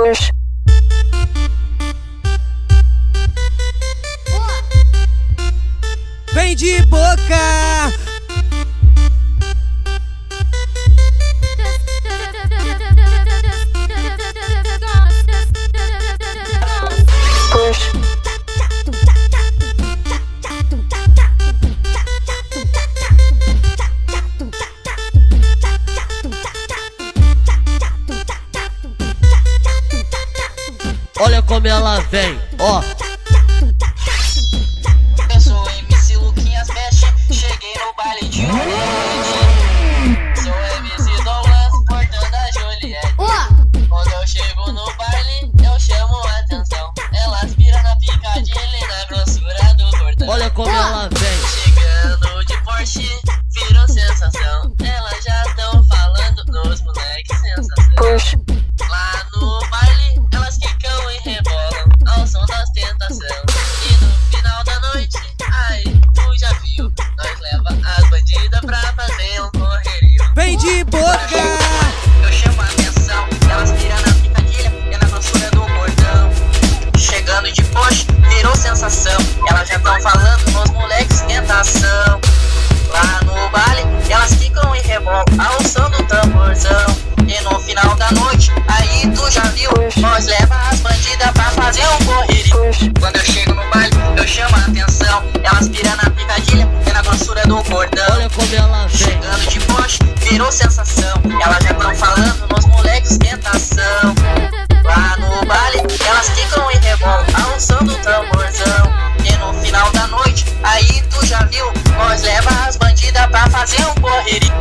Push. Vem de boca. Push. Olha como ela vem, ó. Eu sou MC Luquinhas Best, cheguei no baile de Juliette. Sou MC Douglas, portando a Juliette. Quando eu chego no baile, eu chamo a atenção. Elas piram na picadilha e na grossura do cordão. Olha como ela vem. Chegando de Porsche, viram sensação. Elas já tão falando nos moleques sensação. Push. Lá no baile, elas quicam e rebolam ao som da ostentação. E no final da noite, aí tu já viu, nós leva as bandidas pra fazer um correrio. Vem de boca. Eu chamo a atenção, elas piram na picadilha e na grossura do cordão. Chegando de Porsche, virou sensação. Elas já tão falando nos moleques tentação. Lá no baile, elas ficam e rebolam ao som do tamborzão. E no final da noite, aí tu já viu, nós leva as bandidas pra fazer um correrio. Push. Quando eu chego no baile, eu chamo a atenção. Elas piram na picadilha e na grossura do cordão. Olha como ela vem. Chegando de Porsche, virou sensação. Elas já tão falando nos moleques tentação. Lá no baile, elas ficam e rebolam ao som do tamborzão. E no final da noite, aí tu já viu, nós leva as bandidas pra fazer um correrio.